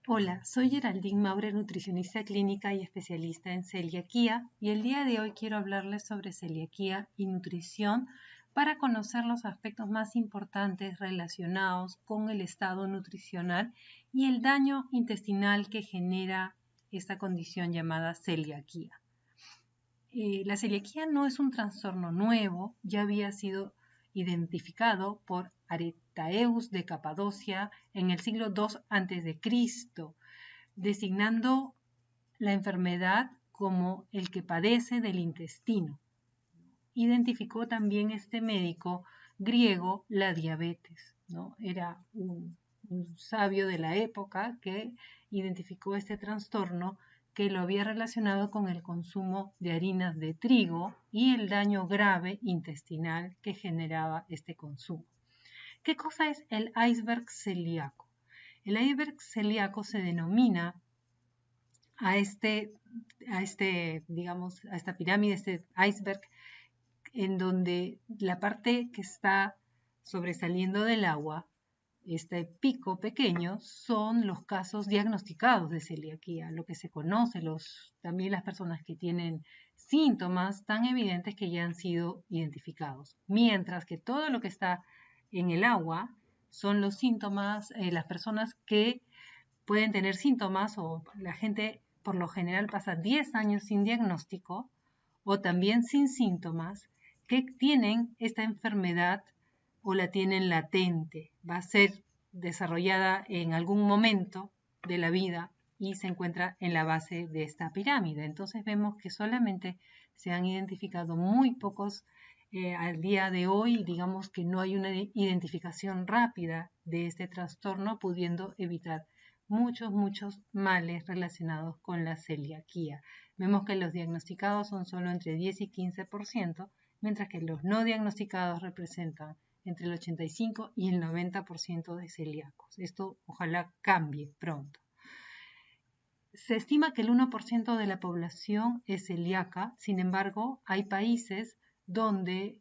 Hola, soy Geraldine Maure, nutricionista clínica y especialista en celiaquía, y el día de hoy quiero hablarles sobre celiaquía y nutrición para conocer los aspectos más importantes relacionados con el estado nutricional y el daño intestinal que genera esta condición llamada celiaquía. La celiaquía no es un trastorno nuevo, ya había sido identificado por Aretaeus de Capadocia en el siglo II a.C., designando la enfermedad como el que padece del intestino. Identificó también este médico griego la diabetes, ¿no? Era un sabio de la época que identificó este trastorno, que lo había relacionado con el consumo de harinas de trigo y el daño grave intestinal que generaba este consumo. ¿Qué cosa es el iceberg celíaco? El iceberg celíaco se denomina a esta pirámide, este iceberg, en donde la parte que está sobresaliendo del agua, este pico pequeño, son los casos diagnosticados de celiaquía, lo que se conoce, también las personas que tienen síntomas tan evidentes que ya han sido identificados, mientras que todo lo que está en el agua son los síntomas, las personas que pueden tener síntomas, o la gente por lo general pasa 10 años sin diagnóstico o también sin síntomas, que tienen esta enfermedad o la tienen latente. Va a ser desarrollada en algún momento de la vida y se encuentra en la base de esta pirámide. Entonces vemos que solamente se han identificado muy pocos al día de hoy. Digamos que no hay una identificación rápida de este trastorno, pudiendo evitar muchos males relacionados con la celiaquía. Vemos que los diagnosticados son solo entre 10 y 15%, mientras que los no diagnosticados representan entre el 85 y el 90% de celíacos. Esto ojalá cambie pronto. Se estima que el 1% de la población es celíaca. Sin embargo, hay países donde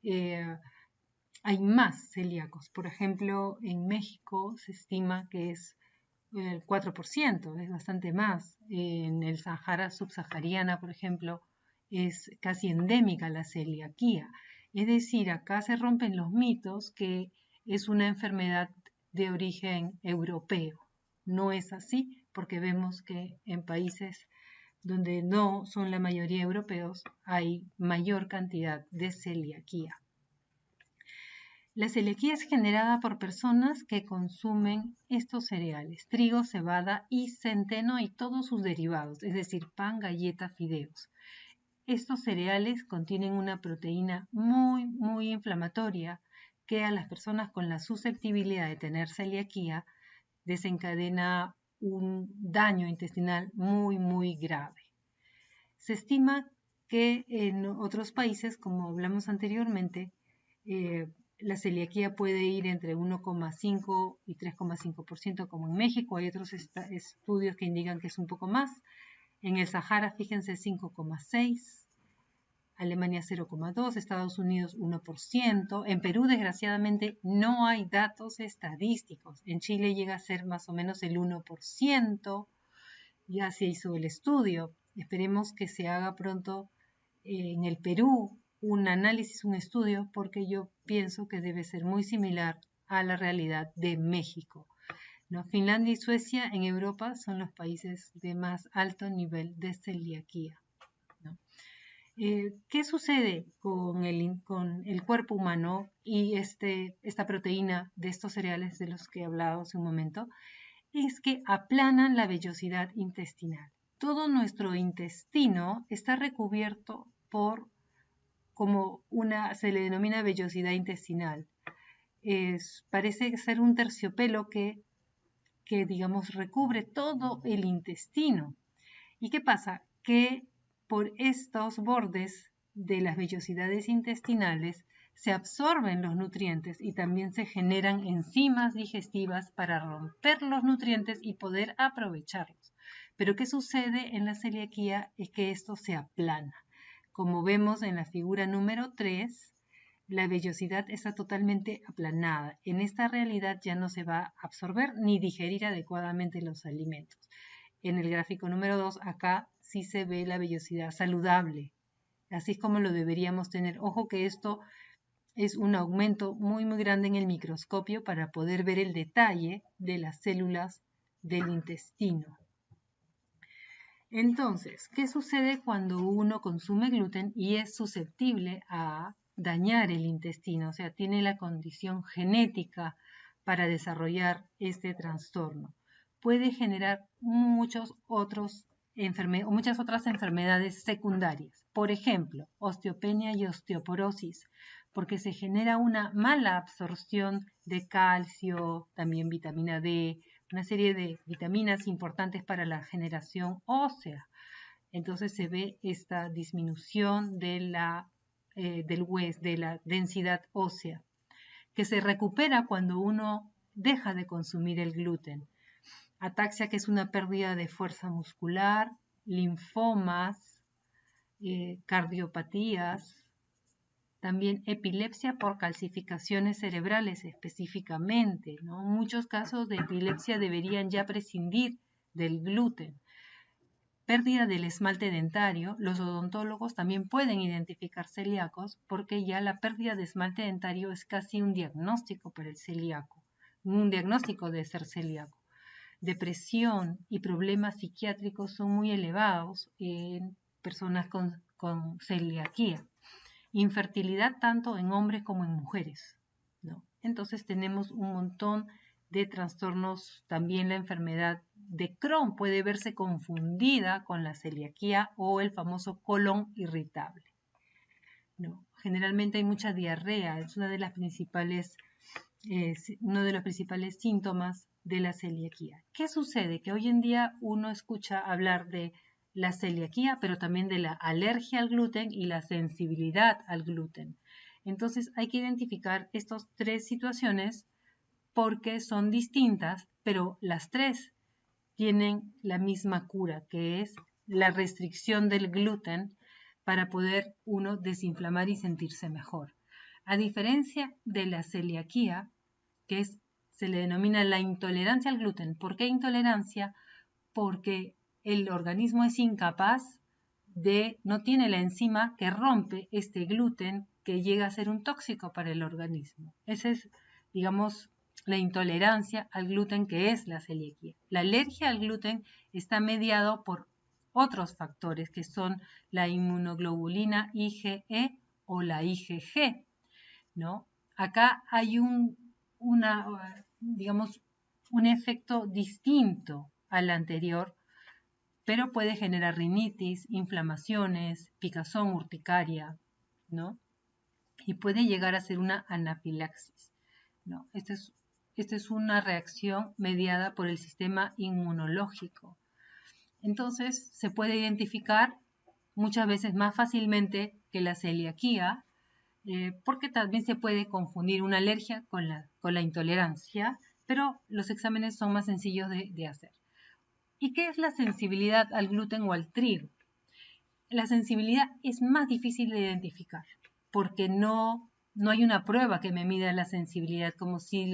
hay más celíacos. Por ejemplo, en México se estima que es el 4%, es bastante más. En el Sahara subsahariana, por ejemplo, es casi endémica la celiaquía. Es decir, acá se rompen los mitos que es una enfermedad de origen europeo. No es así, porque vemos que en países donde no son la mayoría europeos hay mayor cantidad de celiaquía. La celiaquía es generada por personas que consumen estos cereales: trigo, cebada y centeno y todos sus derivados, es decir, pan, galleta, fideos. Estos cereales contienen una proteína muy inflamatoria que a las personas con la susceptibilidad de tener celiaquía desencadena un daño intestinal muy grave. Se estima que en otros países, como hablamos anteriormente, la celiaquía puede ir entre 1,5 y 3,5%, como en México. Hay otros estudios que indican que es un poco más. En el Sahara, fíjense, 5,6%. Alemania 0,2%, Estados Unidos 1%. En Perú, desgraciadamente, no hay datos estadísticos. En Chile llega a ser más o menos el 1%. Ya se hizo el estudio. Esperemos que se haga pronto en el Perú un análisis, un estudio, porque yo pienso que debe ser muy similar a la realidad de México, ¿no? Finlandia y Suecia en Europa son los países de más alto nivel de celiaquía, ¿no? ¿Qué sucede con el cuerpo humano y esta proteína de estos cereales de los que he hablado hace un momento? Es que aplanan la vellosidad intestinal. Todo nuestro intestino está recubierto por, se le denomina vellosidad intestinal. Parece ser un terciopelo que digamos recubre todo el intestino. ¿Y qué pasa? Que por estos bordes de las vellosidades intestinales se absorben los nutrientes y también se generan enzimas digestivas para romper los nutrientes y poder aprovecharlos. Pero ¿qué sucede en la celiaquía? Es que esto se aplana. Como vemos en la figura número 3, la vellosidad está totalmente aplanada. En esta realidad ya no se va a absorber ni digerir adecuadamente los alimentos. En el gráfico número 2, acá sí se ve la vellosidad saludable, así es como lo deberíamos tener. Ojo que esto es un aumento muy grande en el microscopio para poder ver el detalle de las células del intestino. Entonces, ¿qué sucede cuando uno consume gluten y es susceptible a dañar el intestino? O sea, tiene la condición genética para desarrollar este trastorno. Puede generar muchas otras enfermedades secundarias. Por ejemplo, osteopenia y osteoporosis, porque se genera una mala absorción de calcio, también vitamina D, una serie de vitaminas importantes para la generación ósea. Entonces se ve esta disminución de la densidad ósea, que se recupera cuando uno deja de consumir el gluten. Ataxia, que es una pérdida de fuerza muscular, linfomas, cardiopatías, también epilepsia por calcificaciones cerebrales específicamente, ¿no? Muchos casos de epilepsia deberían ya prescindir del gluten. Pérdida del esmalte dentario. Los odontólogos también pueden identificar celíacos porque ya la pérdida de esmalte dentario es casi un diagnóstico para el celíaco, un diagnóstico de ser celíaco. Depresión y problemas psiquiátricos son muy elevados en personas con celiaquía. Infertilidad tanto en hombres como en mujeres, ¿no? Entonces tenemos un montón de trastornos. También la enfermedad de Crohn puede verse confundida con la celiaquía o el famoso colon irritable, ¿no? Generalmente hay mucha diarrea, es uno de los principales síntomas de la celiaquía. ¿Qué sucede? Que hoy en día uno escucha hablar de la celiaquía, pero también de la alergia al gluten y la sensibilidad al gluten. Entonces hay que identificar estas tres situaciones porque son distintas, pero las tres tienen la misma cura, que es la restricción del gluten para poder uno desinflamar y sentirse mejor. A diferencia de la celiaquía, que se le denomina la intolerancia al gluten. ¿Por qué intolerancia? Porque el organismo es incapaz no tiene la enzima que rompe este gluten que llega a ser un tóxico para el organismo. Esa es, digamos, la intolerancia al gluten, que es la celiaquía. La alergia al gluten está mediado por otros factores que son la inmunoglobulina IgE o la IgG, ¿no? Acá hay un efecto distinto al anterior, pero puede generar rinitis, inflamaciones, picazón, urticaria, ¿no? Y puede llegar a ser una anafilaxis, ¿no? Esta es una reacción mediada por el sistema inmunológico. Entonces, se puede identificar muchas veces más fácilmente que la celiaquía, porque también se puede confundir una alergia con la intolerancia, pero los exámenes son más sencillos de hacer. ¿Y qué es la sensibilidad al gluten o al trigo? La sensibilidad es más difícil de identificar porque no hay una prueba que me mida la sensibilidad como si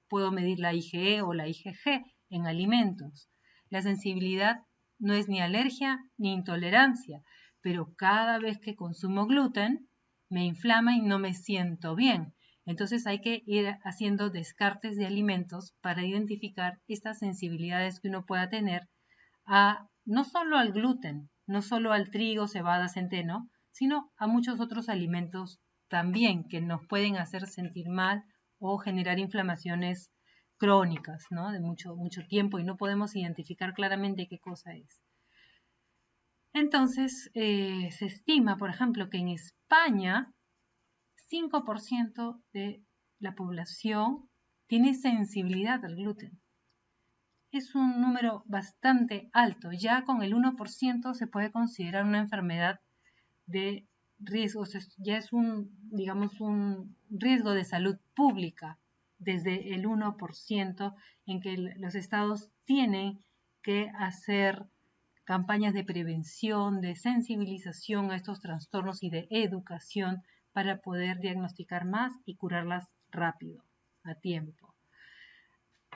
puedo medir la IgE o la IgG en alimentos. La sensibilidad no es ni alergia ni intolerancia, pero cada vez que consumo gluten me inflama y no me siento bien. Entonces hay que ir haciendo descartes de alimentos para identificar estas sensibilidades que uno pueda tener no solo al gluten, no solo al trigo, cebada, centeno, sino a muchos otros alimentos también que nos pueden hacer sentir mal o generar inflamaciones crónicas, ¿no? De mucho tiempo y no podemos identificar claramente qué cosa es. Entonces, se estima, por ejemplo, que en España 5% de la población tiene sensibilidad al gluten. Es un número bastante alto. Ya con el 1% se puede considerar una enfermedad de riesgo. Ya es un riesgo de salud pública desde el 1% en que los estados tienen que hacer campañas de prevención, de sensibilización a estos trastornos y de educación para poder diagnosticar más y curarlas rápido, a tiempo.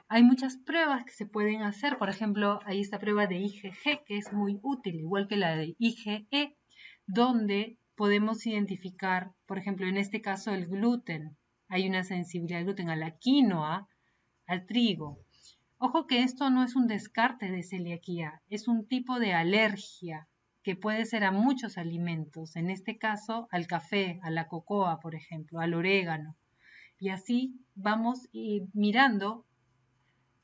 Hay muchas pruebas que se pueden hacer, por ejemplo, hay esta prueba de IgG que es muy útil, igual que la de IgE, donde podemos identificar, por ejemplo, en este caso el gluten. Hay una sensibilidad al gluten, a la quinoa, al trigo. Ojo que esto no es un descarte de celiaquía, es un tipo de alergia que puede ser a muchos alimentos, en este caso al café, a la cocoa, por ejemplo, al orégano. Y así vamos mirando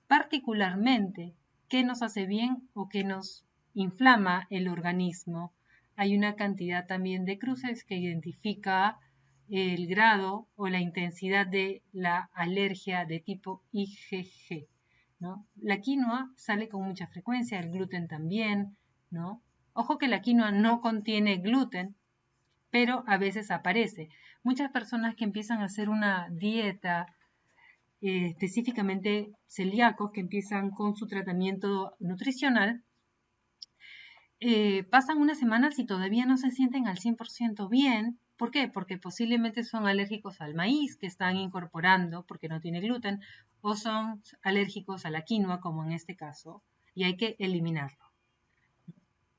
particularmente qué nos hace bien o qué nos inflama el organismo. Hay una cantidad también de cruces que identifica el grado o la intensidad de la alergia de tipo IgG, ¿no? La quinoa sale con mucha frecuencia, el gluten también, ¿no? Ojo que la quinoa no contiene gluten, pero a veces aparece. Muchas personas que empiezan a hacer una dieta específicamente celíacos que empiezan con su tratamiento nutricional, pasan unas semanas y todavía no se sienten al 100% bien. ¿Por qué? Porque posiblemente son alérgicos al maíz que están incorporando porque no tiene gluten, o son alérgicos a la quinoa, como en este caso, y hay que eliminarlo.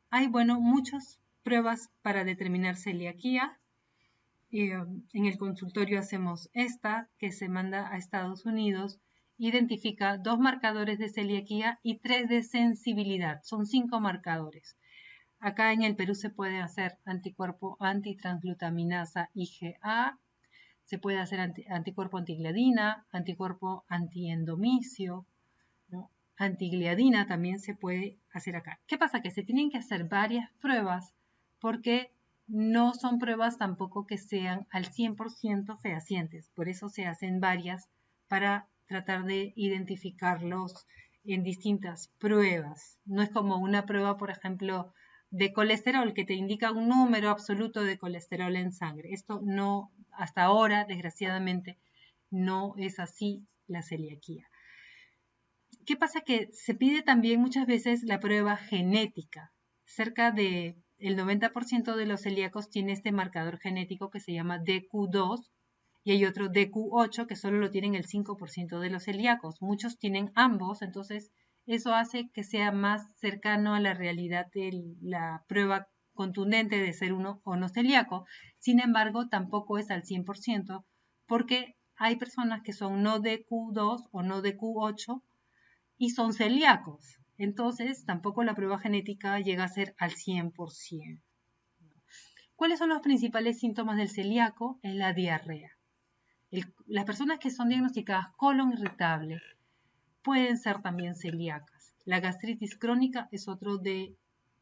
Hay, bueno, muchas pruebas para determinar celiaquía. En el consultorio hacemos esta, que se manda a Estados Unidos, identifica 2 marcadores de celiaquía y 3 de sensibilidad. Son 5 marcadores. Acá en el Perú se puede hacer anticuerpo antitransglutaminasa IgA, se puede hacer anticuerpo antigliadina, anticuerpo antiendomicio, ¿no? Antigliadina también se puede hacer acá. ¿Qué pasa? Que se tienen que hacer varias pruebas porque no son pruebas tampoco que sean al 100% fehacientes. Por eso se hacen varias para tratar de identificarlos en distintas pruebas. No es como una prueba, por ejemplo, de colesterol que te indica un número absoluto de colesterol en sangre. Esto no, hasta ahora, desgraciadamente, no es así la celiaquía. ¿Qué pasa? Que se pide también muchas veces la prueba genética. Cerca del 90% de los celíacos tiene este marcador genético que se llama DQ2 y hay otro DQ8 que solo lo tienen el 5% de los celíacos. Muchos tienen ambos, entonces eso hace que sea más cercano a la realidad de la prueba contundente de ser uno o no celíaco. Sin embargo, tampoco es al 100% porque hay personas que son no DQ2 o no DQ8 y son celíacos. Entonces, tampoco la prueba genética llega a ser al 100%. ¿Cuáles son los principales síntomas del celíaco? Es la diarrea. Las personas que son diagnosticadas colon irritable pueden ser también celíacas. La gastritis crónica es otro de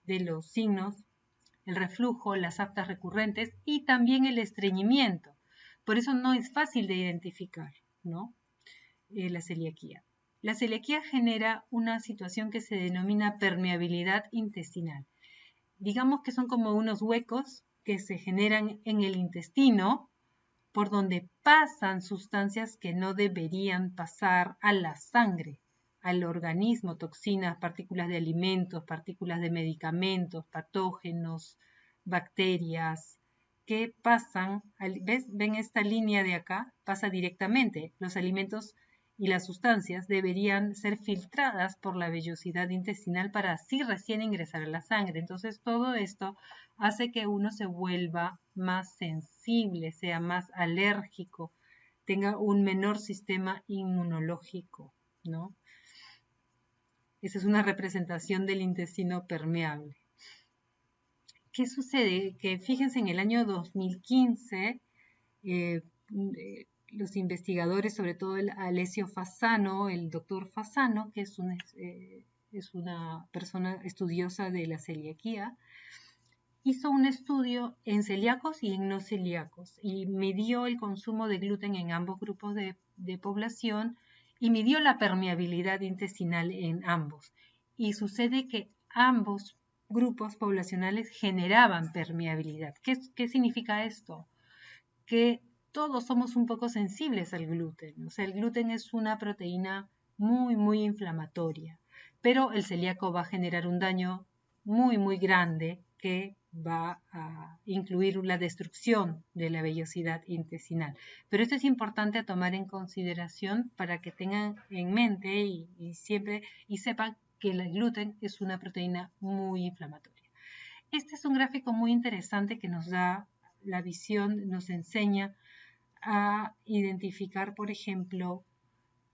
los signos, el reflujo, las aftas recurrentes y también el estreñimiento. Por eso no es fácil de identificar, ¿no? La celiaquía. La celiaquía genera una situación que se denomina permeabilidad intestinal. Digamos que son como unos huecos que se generan en el intestino por donde pasan sustancias que no deberían pasar a la sangre, al organismo, toxinas, partículas de alimentos, partículas de medicamentos, patógenos, bacterias, que pasan, ¿ven esta línea de acá? Pasa directamente. Los alimentos y las sustancias deberían ser filtradas por la vellosidad intestinal para así recién ingresar a la sangre. Entonces todo esto hace que uno se vuelva más sensible, sea más alérgico, tenga un menor sistema inmunológico, ¿no? Esa es una representación del intestino permeable. ¿Qué sucede? Que fíjense, en el año 2015, los investigadores, sobre todo el Alessio Fasano, el doctor Fasano, que es una persona estudiosa de la celiaquía, hizo un estudio en celíacos y en no celíacos y midió el consumo de gluten en ambos grupos de población y midió la permeabilidad intestinal en ambos. Y sucede que ambos grupos poblacionales generaban permeabilidad. ¿Qué significa esto? Que todos somos un poco sensibles al gluten. O sea, el gluten es una proteína muy, muy inflamatoria, pero el celíaco va a generar un daño muy, muy grande que va a incluir la destrucción de la vellosidad intestinal. Pero esto es importante a tomar en consideración para que tengan en mente y siempre sepan que el gluten es una proteína muy inflamatoria. Este es un gráfico muy interesante que nos da la visión, nos enseña a identificar, por ejemplo,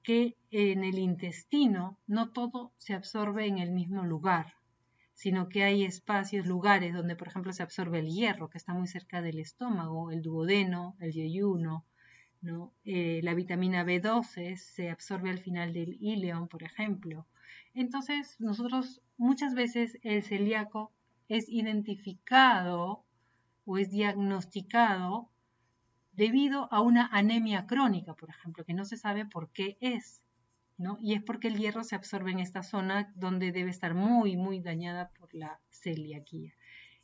que en el intestino no todo se absorbe en el mismo lugar, sino que hay espacios, lugares donde, por ejemplo, se absorbe el hierro, que está muy cerca del estómago, el duodeno, el yeyuno, ¿no? La vitamina B12 se absorbe al final del íleon, por ejemplo. Entonces, nosotros muchas veces el celíaco es identificado o es diagnosticado debido a una anemia crónica, por ejemplo, que no se sabe por qué es, ¿no? Y es porque el hierro se absorbe en esta zona donde debe estar muy, muy dañada por la celiaquía.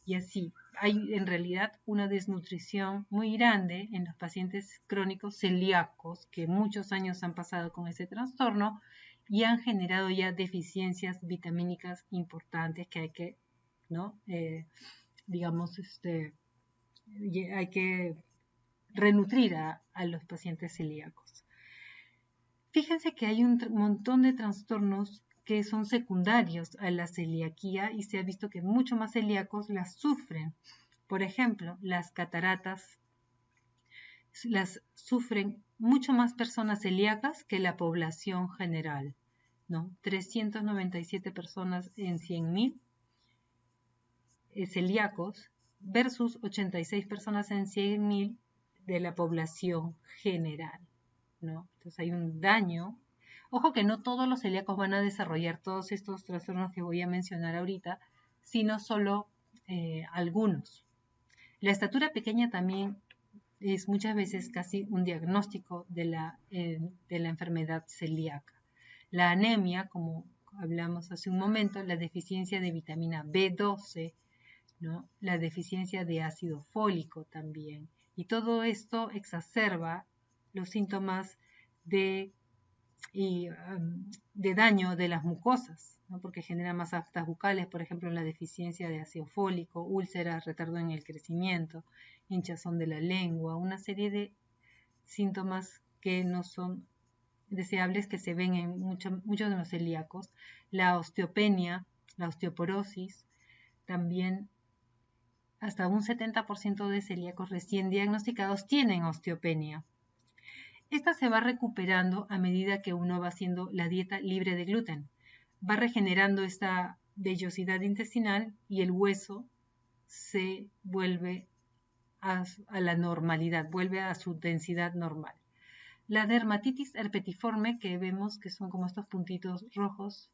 Y así, hay en realidad una desnutrición muy grande en los pacientes crónicos celíacos que muchos años han pasado con ese trastorno y han generado ya deficiencias vitamínicas importantes que hay que, ¿no? Digamos, hay que renutrir a los pacientes celíacos. Fíjense que hay un montón de trastornos que son secundarios a la celiaquía y se ha visto que mucho más celíacos las sufren. Por ejemplo, las cataratas las sufren mucho más personas celíacas que la población general, ¿no? 397 personas en 100.000 celíacos versus 86 personas en 100.000 de la población general, ¿no? Entonces hay un daño. Ojo que no todos los celíacos van a desarrollar todos estos trastornos que voy a mencionar ahorita, sino solo algunos. La estatura pequeña también es muchas veces casi un diagnóstico de la enfermedad celíaca. La anemia, como hablamos hace un momento, la deficiencia de vitamina B12, ¿no? La deficiencia de ácido fólico también. Y todo esto exacerba los síntomas de daño de las mucosas, ¿no? Porque genera más aftas bucales, por ejemplo, la deficiencia de ácido fólico, úlceras, retardo en el crecimiento, hinchazón de la lengua, una serie de síntomas que no son deseables que se ven en muchos de los celíacos. La osteopenia, la osteoporosis, también hasta un 70% de celíacos recién diagnosticados tienen osteopenia. Esta se va recuperando a medida que uno va haciendo la dieta libre de gluten. Va regenerando esta vellosidad intestinal y el hueso se vuelve a la normalidad, vuelve a su densidad normal. La dermatitis herpetiforme, que vemos que son como estos puntitos rojos,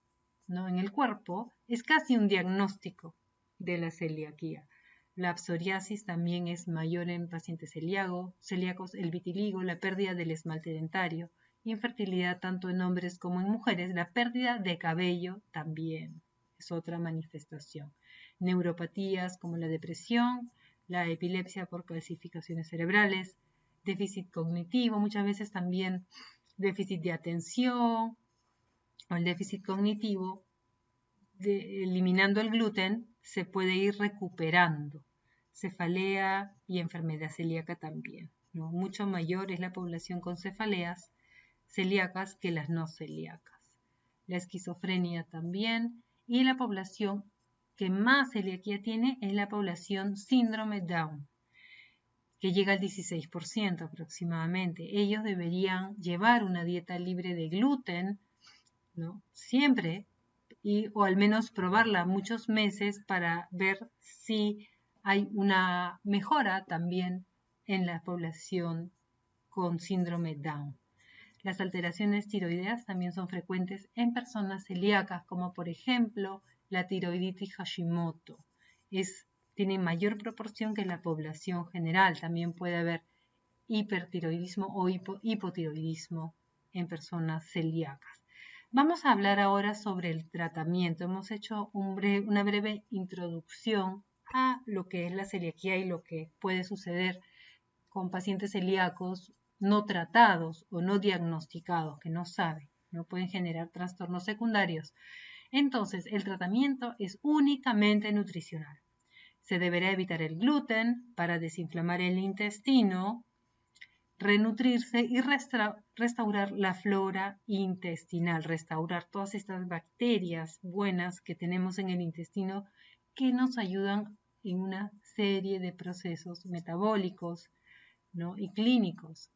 ¿no? En el cuerpo, es casi un diagnóstico de la celiaquía. La psoriasis también es mayor en pacientes celíacos, el vitiligo, la pérdida del esmalte dentario, infertilidad tanto en hombres como en mujeres, la pérdida de cabello también es otra manifestación. Neuropatías como la depresión, la epilepsia por calcificaciones cerebrales, déficit cognitivo, muchas veces también déficit de atención o el déficit cognitivo, eliminando el gluten, se puede ir recuperando. Cefalea y enfermedad celíaca también, ¿no? Mucho mayor es la población con cefaleas celíacas que las no celíacas. La esquizofrenia también, y la población que más celiaquía tiene es la población síndrome Down, que llega al 16% aproximadamente. Ellos deberían llevar una dieta libre de gluten, ¿no? Siempre, o al menos probarla muchos meses para ver si hay una mejora también en la población con síndrome Down. Las alteraciones tiroideas también son frecuentes en personas celíacas, como por ejemplo la tiroiditis Hashimoto. Tiene mayor proporción que la población general. También puede haber hipertiroidismo o hipotiroidismo en personas celíacas. Vamos a hablar ahora sobre el tratamiento. Hemos hecho una breve introducción a lo que es la celiaquía y lo que puede suceder con pacientes celíacos no tratados o no diagnosticados, que no saben, no pueden generar trastornos secundarios. Entonces, el tratamiento es únicamente nutricional. Se deberá evitar el gluten para desinflamar el intestino, renutrirse y restaurar la flora intestinal, restaurar todas estas bacterias buenas que tenemos en el intestino que nos ayudan en una serie de procesos metabólicos, ¿no? Y clínicos.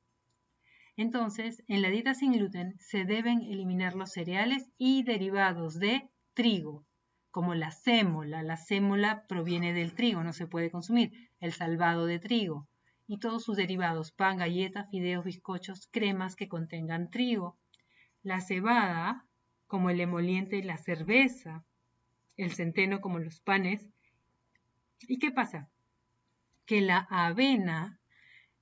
Entonces, en la dieta sin gluten se deben eliminar los cereales y derivados de trigo, como la sémola. La sémola proviene del trigo, no se puede consumir. El salvado de trigo y todos sus derivados, pan, galletas, fideos, bizcochos, cremas que contengan trigo. La cebada, como el emoliente y la cerveza. El centeno, como los panes. ¿Y qué pasa? Que la avena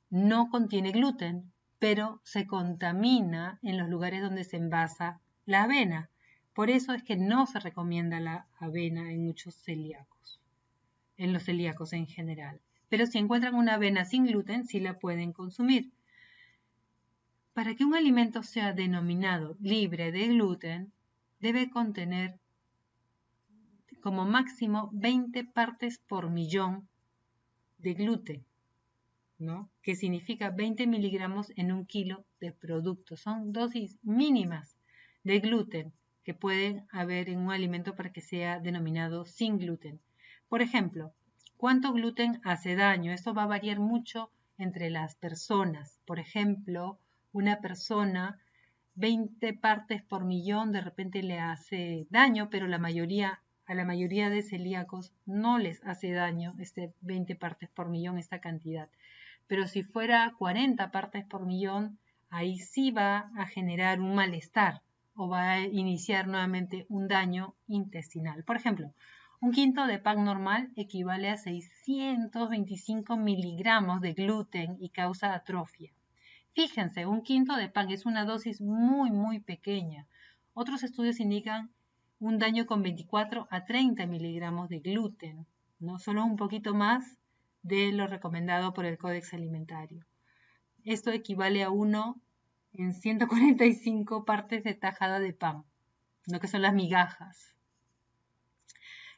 no contiene gluten, pero se contamina en los lugares donde se envasa la avena. Por eso es que no se recomienda la avena en muchos celíacos, en los celíacos en general. Pero si encuentran una avena sin gluten, sí la pueden consumir. Para que un alimento sea denominado libre de gluten, debe contener como máximo 20 partes por millón de gluten, ¿no? Que significa 20 miligramos en 1 kilo de producto. Son dosis mínimas de gluten que pueden haber en un alimento para que sea denominado sin gluten. Por ejemplo, ¿cuánto gluten hace daño? Esto va a variar mucho entre las personas. Por ejemplo, una persona 20 partes por millón de repente le hace daño, pero a la mayoría de celíacos no les hace daño 20 partes por millón, esta cantidad. Pero si fuera 40 partes por millón, ahí sí va a generar un malestar o va a iniciar nuevamente un daño intestinal. Por ejemplo, un quinto de pan normal equivale a 625 miligramos de gluten y causa atrofia. Fíjense, un quinto de pan es una dosis muy pequeña. Otros estudios indican un daño con 24 a 30 miligramos de gluten, ¿no? Solo un poquito más de lo recomendado por el Códex Alimentario. Esto equivale a 1 en 145 partes de tajada de pan, lo que son las migajas.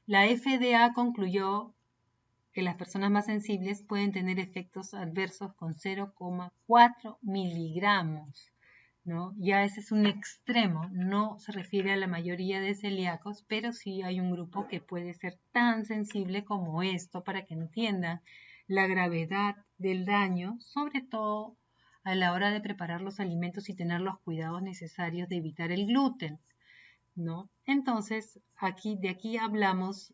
La FDA concluyó que las personas más sensibles pueden tener efectos adversos con 0,4 miligramos, ¿no? Ya ese es un extremo, no se refiere a la mayoría de celíacos, pero sí hay un grupo que puede ser tan sensible como esto, para que entiendan la gravedad del daño, sobre todo a la hora de preparar los alimentos y tener los cuidados necesarios de evitar el gluten, ¿no? Entonces, aquí hablamos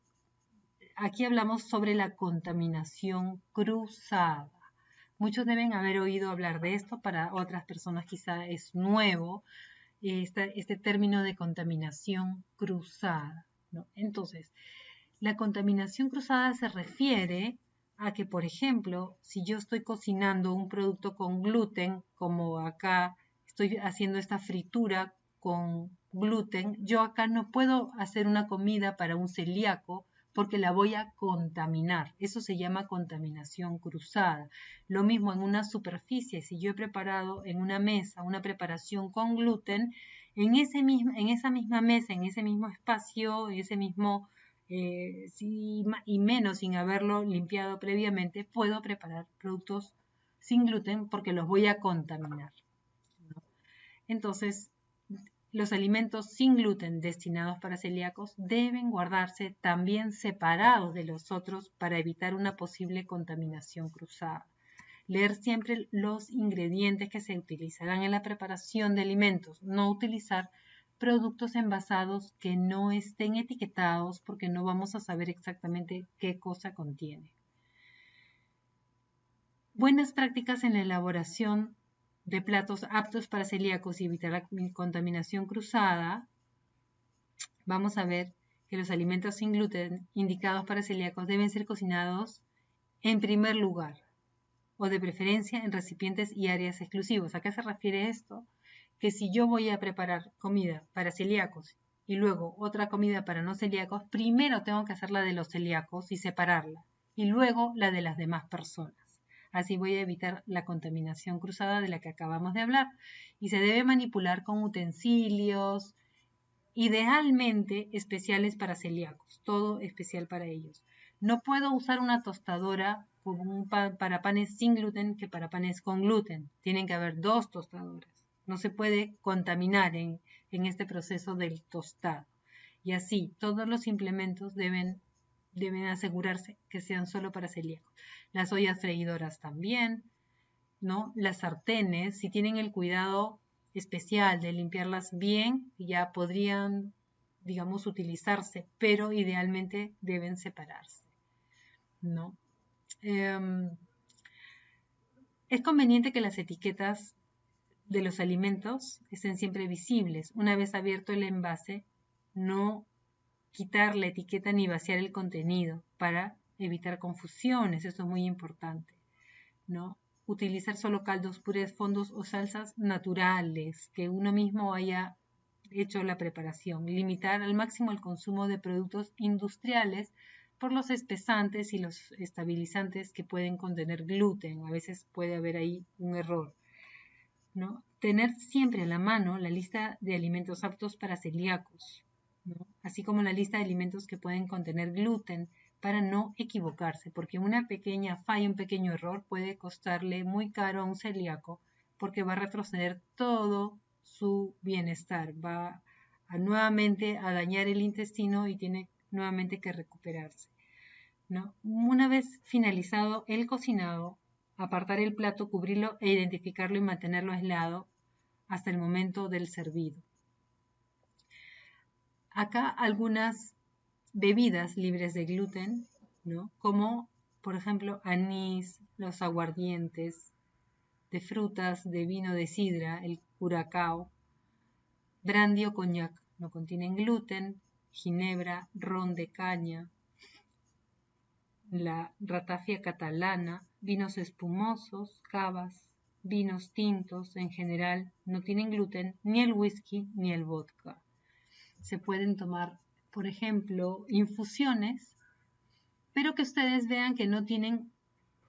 sobre la contaminación cruzada. Muchos deben haber oído hablar de esto, para otras personas quizá es nuevo este término de contaminación cruzada, ¿no? Entonces, la contaminación cruzada se refiere a que, por ejemplo, si yo estoy cocinando un producto con gluten, como acá estoy haciendo esta fritura con gluten, yo acá no puedo hacer una comida para un celíaco porque la voy a contaminar. Eso se llama contaminación cruzada. Lo mismo en una superficie, si yo he preparado en una mesa una preparación con gluten, en esa misma mesa, en ese mismo espacio, en ese mismo y menos sin haberlo limpiado previamente, puedo preparar productos sin gluten porque los voy a contaminar, ¿no? Entonces, los alimentos sin gluten destinados para celíacos deben guardarse también separados de los otros para evitar una posible contaminación cruzada. Leer siempre los ingredientes que se utilizarán en la preparación de alimentos, no utilizar productos envasados que no estén etiquetados porque no vamos a saber exactamente qué cosa contiene. Buenas prácticas en la elaboración de platos aptos para celíacos y evitar la contaminación cruzada. Vamos a ver que los alimentos sin gluten indicados para celíacos deben ser cocinados en primer lugar, o de preferencia en recipientes y áreas exclusivos. ¿A qué se refiere esto? Que si yo voy a preparar comida para celíacos y luego otra comida para no celíacos, primero tengo que hacer la de los celíacos y separarla, y luego la de las demás personas. Así voy a evitar la contaminación cruzada de la que acabamos de hablar. Y se debe manipular con utensilios, idealmente especiales para celíacos, todo especial para ellos. No puedo usar una tostadora para panes sin gluten que para panes con gluten. Tienen que haber 2 tostadoras. No se puede contaminar en este proceso del tostado. Y así, todos los implementos deben asegurarse que sean solo para celíacos. Las ollas freidoras también, ¿no? Las sartenes, si tienen el cuidado especial de limpiarlas bien, ya podrían, digamos, utilizarse, pero idealmente deben separarse, ¿no? Es conveniente que las etiquetas de los alimentos estén siempre visibles. Una vez abierto el envase, no quitar la etiqueta ni vaciar el contenido para evitar confusiones. Esto es muy importante, ¿no? Utilizar solo caldos, purés, fondos o salsas naturales, que uno mismo haya hecho la preparación. Limitar al máximo el consumo de productos industriales por los espesantes y los estabilizantes que pueden contener gluten. A veces puede haber ahí un error, ¿no? Tener siempre a la mano la lista de alimentos aptos para celíacos, ¿no? Así como la lista de alimentos que pueden contener gluten, para no equivocarse, porque una pequeña falla, un pequeño error puede costarle muy caro a un celíaco, porque va a retroceder todo su bienestar, va nuevamente a dañar el intestino y tiene nuevamente que recuperarse, ¿no? Una vez finalizado el cocinado, apartar el plato, cubrirlo e identificarlo y mantenerlo aislado hasta el momento del servido. Acá algunas bebidas libres de gluten, ¿no? Como por ejemplo anís, los aguardientes, de frutas, de vino, de sidra, el curacao, brandy o coñac, no contienen gluten, ginebra, ron de caña, la ratafia catalana, vinos espumosos, cavas, vinos tintos en general no tienen gluten, ni el whisky ni el vodka. Se pueden tomar, por ejemplo, infusiones, pero que ustedes vean que no tienen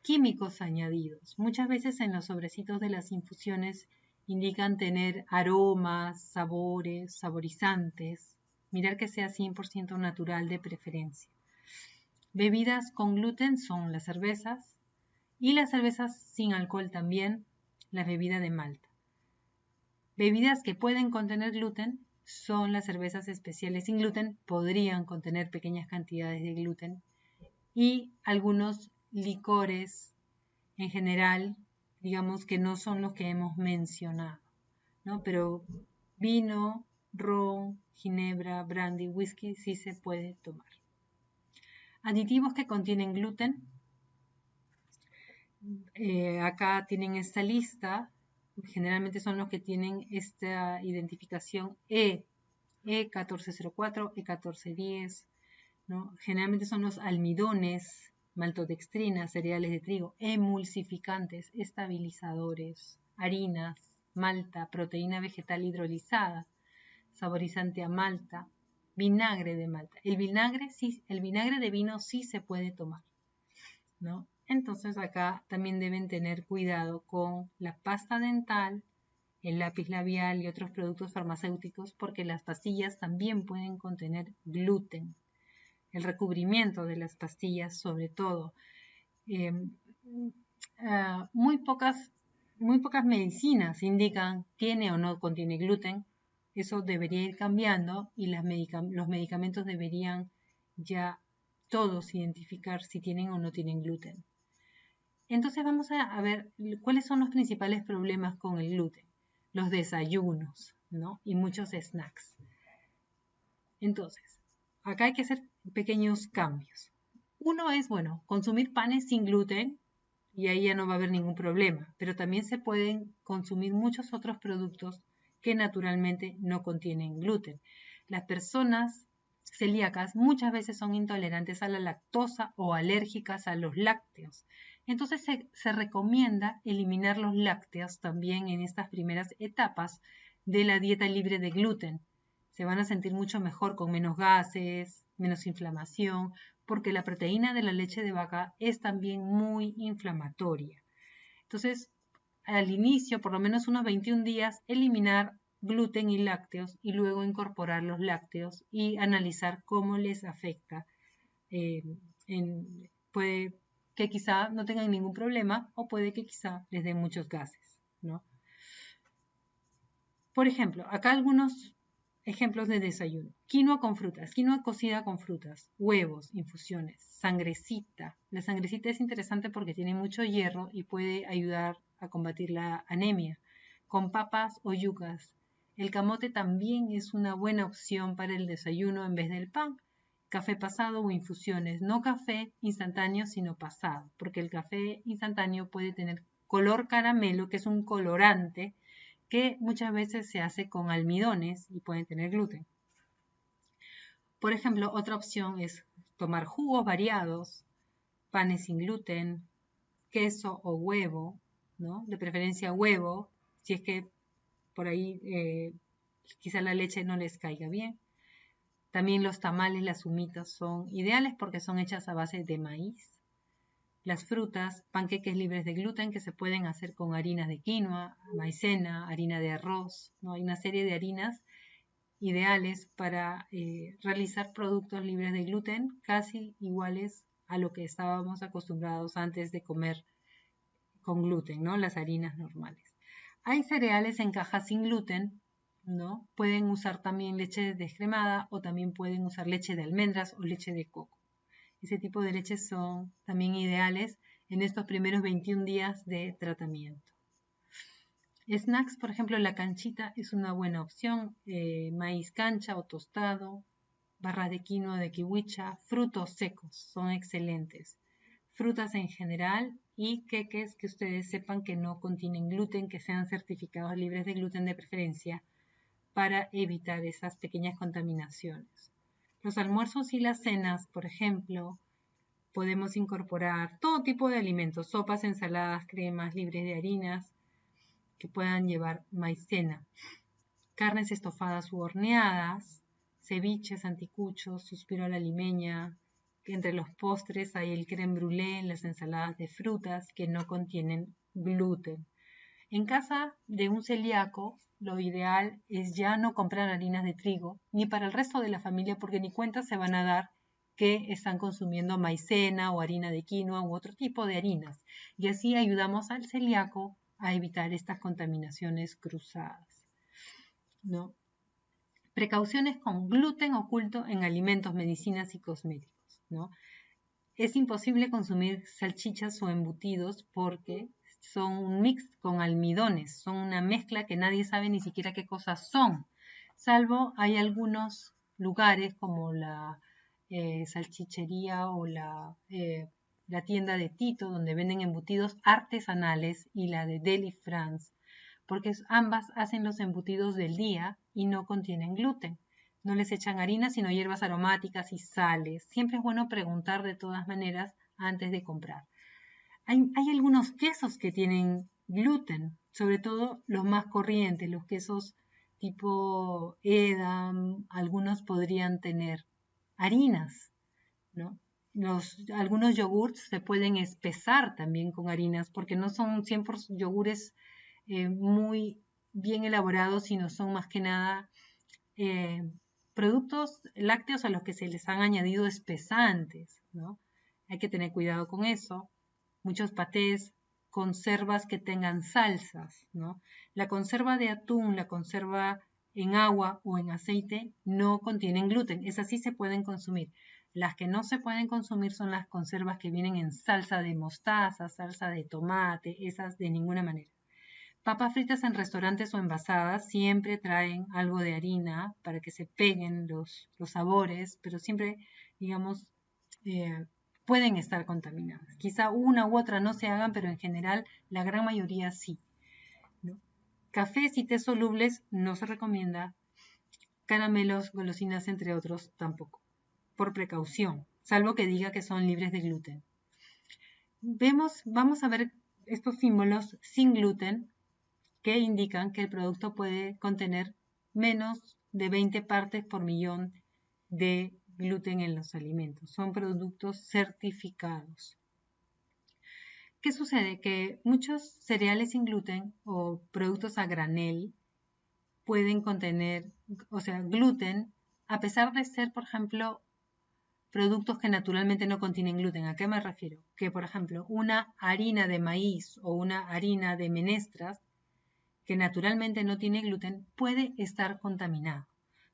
químicos añadidos. Muchas veces en los sobrecitos de las infusiones indican tener aromas, sabores, saborizantes. Mirar que sea 100% natural de preferencia. Bebidas con gluten son las cervezas y las cervezas sin alcohol también, la bebida de malta. Bebidas que pueden contener gluten son las cervezas especiales sin gluten, podrían contener pequeñas cantidades de gluten, y algunos licores en general, digamos que no son los que hemos mencionado, ¿no? Pero vino, ron, ginebra, brandy, whisky sí se puede tomar. Aditivos que contienen gluten. Acá tienen esta lista. Generalmente son los que tienen esta identificación E1404, E1410, ¿no? Generalmente son los almidones, maltodextrina, cereales de trigo, emulsificantes, estabilizadores, harinas, malta, proteína vegetal hidrolizada, saborizante a malta, vinagre de malta. El vinagre de vino sí se puede tomar, ¿no? Entonces acá también deben tener cuidado con la pasta dental, el lápiz labial y otros productos farmacéuticos, porque las pastillas también pueden contener gluten. El recubrimiento de las pastillas, sobre todo. Muy pocas medicinas indican tiene o no contiene gluten. Eso debería ir cambiando y los medicamentos deberían ya todos identificar si tienen o no tienen gluten. Entonces vamos a ver cuáles son los principales problemas con el gluten. Los desayunos, ¿no? Y muchos snacks. Entonces, acá hay que hacer pequeños cambios. Uno es, bueno, consumir panes sin gluten y ahí ya no va a haber ningún problema, pero también se pueden consumir muchos otros productos que naturalmente no contienen gluten. Las personas celíacas muchas veces son intolerantes a la lactosa o alérgicas a los lácteos. Entonces se recomienda eliminar los lácteos también en estas primeras etapas de la dieta libre de gluten. Se van a sentir mucho mejor con menos gases, menos inflamación, porque la proteína de la leche de vaca es también muy inflamatoria. Entonces, al inicio, por lo menos unos 21 días, eliminar gluten y lácteos y luego incorporar los lácteos y analizar cómo les afecta puede que quizá no tengan ningún problema o puede que quizá les dé muchos gases, ¿no? Por ejemplo, acá algunos ejemplos de desayuno. Quinoa con frutas, quinoa cocida con frutas, huevos, infusiones, sangrecita. La sangrecita es interesante porque tiene mucho hierro y puede ayudar a combatir la anemia. Con papas o yucas. El camote también es una buena opción para el desayuno en vez del pan. Café pasado o infusiones, no café instantáneo, sino pasado, porque el café instantáneo puede tener color caramelo, que es un colorante, que muchas veces se hace con almidones y pueden tener gluten. Por ejemplo, otra opción es tomar jugos variados, panes sin gluten, queso o huevo, ¿no? De preferencia huevo, si es que por ahí quizá la leche no les caiga bien. También los tamales, las humitas son ideales porque son hechas a base de maíz. Las frutas, panqueques libres de gluten que se pueden hacer con harinas de quinoa, maicena, harina de arroz, ¿no? Hay una serie de harinas ideales para realizar productos libres de gluten casi iguales a lo que estábamos acostumbrados antes de comer con gluten, ¿no? Las harinas normales. Hay cereales en cajas sin gluten, ¿no? Pueden usar también leche descremada o también pueden usar leche de almendras o leche de coco. Ese tipo de leches son también ideales en estos primeros 21 días de tratamiento. Snacks, por ejemplo, la canchita es una buena opción, maíz cancha o tostado, barras de quinoa de kiwicha, frutos secos, son excelentes. Frutas en general y queques que ustedes sepan que no contienen gluten, que sean certificados libres de gluten de preferencia, para evitar esas pequeñas contaminaciones. Los almuerzos y las cenas, por ejemplo, podemos incorporar todo tipo de alimentos, sopas, ensaladas, cremas libres de harinas que puedan llevar maicena, carnes estofadas u horneadas, ceviches, anticuchos, suspiro a la limeña. Entre los postres hay el crème brûlée, las ensaladas de frutas que no contienen gluten. En casa de un celíaco, lo ideal es ya no comprar harinas de trigo, ni para el resto de la familia, porque ni cuenta se van a dar que están consumiendo maicena o harina de quinoa u otro tipo de harinas. Y así ayudamos al celíaco a evitar estas contaminaciones cruzadas, ¿no? Precauciones con gluten oculto en alimentos, medicinas y cosméticos, ¿no? Es imposible consumir salchichas o embutidos porque son un mix con almidones, son una mezcla que nadie sabe ni siquiera qué cosas son, salvo hay algunos lugares como la salchichería o la tienda de Tito donde venden embutidos artesanales y la de Deli France, porque ambas hacen los embutidos del día y no contienen gluten. No les echan harina, sino hierbas aromáticas y sales. Siempre es bueno preguntar de todas maneras antes de comprar. Hay algunos quesos que tienen gluten, sobre todo los más corrientes, los quesos tipo Edam, algunos podrían tener harinas, ¿no? Algunos yogurts se pueden espesar también con harinas porque no son 100% yogures muy bien elaborados, sino son más que nada productos lácteos a los que se les han añadido espesantes, ¿no? Hay que tener cuidado con eso. Muchos patés, conservas que tengan salsas, ¿no? La conserva de atún, la conserva en agua o en aceite no contienen gluten. Esas sí se pueden consumir. Las que no se pueden consumir son las conservas que vienen en salsa de mostaza, salsa de tomate, esas de ninguna manera. Papas fritas en restaurantes o envasadas siempre traen algo de harina para que se peguen los sabores, pero siempre, digamos, pueden estar contaminadas. Quizá una u otra no se hagan, pero en general la gran mayoría sí, ¿no? Cafés y tés solubles no se recomienda. Caramelos, golosinas, entre otros, tampoco. Por precaución, salvo que diga que son libres de gluten. Vamos a ver estos símbolos sin gluten que indican que el producto puede contener menos de 20 partes por millón de gluten en los alimentos. Son productos certificados. ¿Qué sucede? Que muchos cereales sin gluten o productos a granel pueden contener, gluten, a pesar de ser, por ejemplo, productos que naturalmente no contienen gluten. ¿A qué me refiero? Que, por ejemplo, una harina de maíz o una harina de menestras que naturalmente no tiene gluten puede estar contaminada.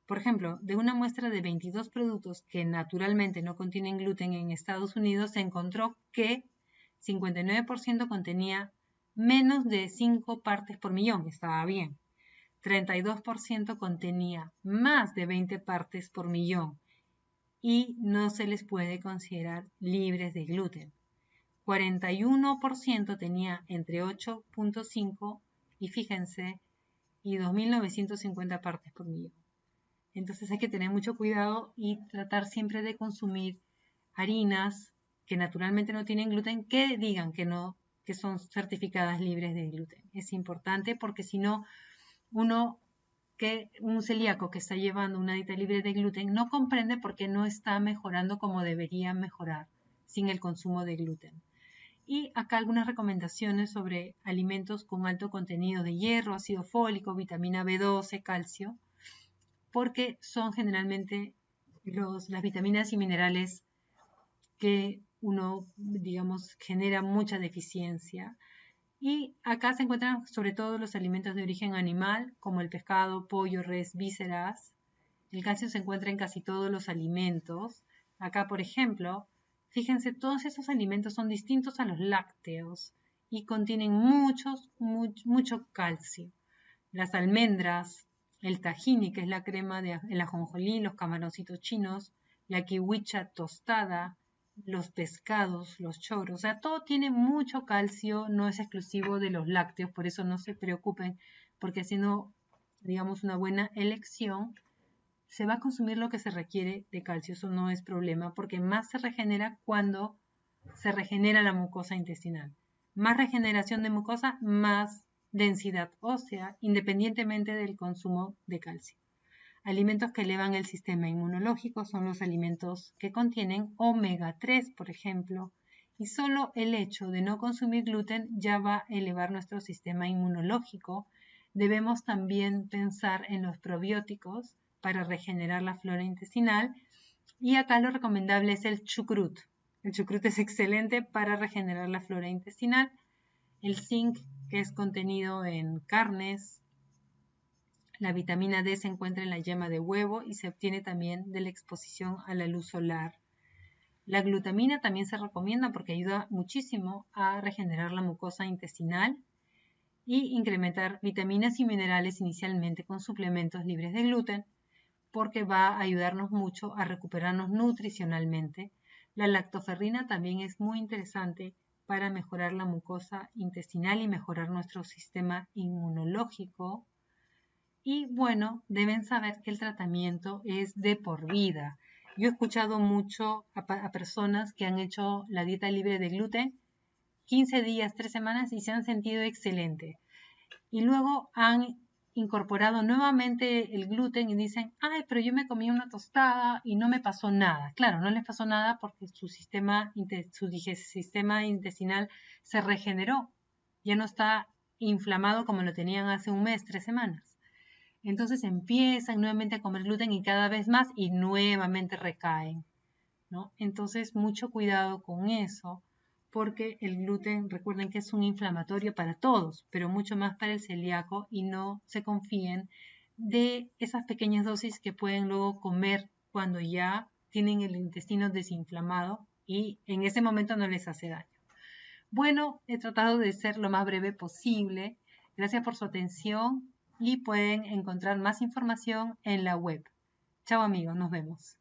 Por ejemplo, de una muestra de 22 productos que naturalmente no contienen gluten en Estados Unidos, se encontró que 59% contenía menos de 5 partes por millón, estaba bien. 32% contenía más de 20 partes por millón y no se les puede considerar libres de gluten. 41% tenía entre 8.5 y fíjense, y 2.950 partes por millón. Entonces hay que tener mucho cuidado y tratar siempre de consumir harinas que naturalmente no tienen gluten, que digan que no, que son certificadas libres de gluten. Es importante porque si no, un celíaco que está llevando una dieta libre de gluten no comprende por qué no está mejorando como debería mejorar sin el consumo de gluten. Y acá algunas recomendaciones sobre alimentos con alto contenido de hierro, ácido fólico, vitamina B12, calcio, porque son generalmente las vitaminas y minerales que uno, digamos, genera mucha deficiencia. Y acá se encuentran sobre todo los alimentos de origen animal, como el pescado, pollo, res, vísceras. El calcio se encuentra en casi todos los alimentos. Acá, por ejemplo, fíjense, todos esos alimentos son distintos a los lácteos y contienen mucho calcio. Las almendras, el tahini, que es la crema de el ajonjolí, los camaroncitos chinos, la kiwicha tostada, los pescados, los choros, o sea, todo tiene mucho calcio, no es exclusivo de los lácteos, por eso no se preocupen, porque haciendo, digamos, una buena elección, se va a consumir lo que se requiere de calcio, eso no es problema, porque más se regenera cuando se regenera la mucosa intestinal. Más regeneración de mucosa, más densidad ósea, independientemente del consumo de calcio. Alimentos que elevan el sistema inmunológico son los alimentos que contienen omega 3, por ejemplo, y solo el hecho de no consumir gluten ya va a elevar nuestro sistema inmunológico. Debemos también pensar en los probióticos para regenerar la flora intestinal y acá lo recomendable es el chucrut. El chucrut es excelente para regenerar la flora intestinal. El zinc, que es contenido en carnes. La vitamina D se encuentra en la yema de huevo y se obtiene también de la exposición a la luz solar. La glutamina también se recomienda porque ayuda muchísimo a regenerar la mucosa intestinal y incrementar vitaminas y minerales inicialmente con suplementos libres de gluten porque va a ayudarnos mucho a recuperarnos nutricionalmente. La lactoferrina también es muy interesante para mejorar la mucosa intestinal y mejorar nuestro sistema inmunológico. Y bueno, deben saber que el tratamiento es de por vida. Yo he escuchado mucho a personas que han hecho la dieta libre de gluten 15 días, 3 semanas y se han sentido excelente. Y luego han incorporado nuevamente el gluten y dicen, ay, pero yo me comí una tostada y no me pasó nada. Claro, no les pasó nada porque su sistema intestinal se regeneró. Ya no está inflamado como lo tenían hace un mes, 3 semanas. Entonces empiezan nuevamente a comer gluten y cada vez más y nuevamente recaen, ¿no? Entonces mucho cuidado con eso porque el gluten, recuerden que es un inflamatorio para todos, pero mucho más para el celíaco y no se confíen de esas pequeñas dosis que pueden luego comer cuando ya tienen el intestino desinflamado y en ese momento no les hace daño. Bueno, he tratado de ser lo más breve posible. Gracias por su atención y pueden encontrar más información en la web. Chao amigos, nos vemos.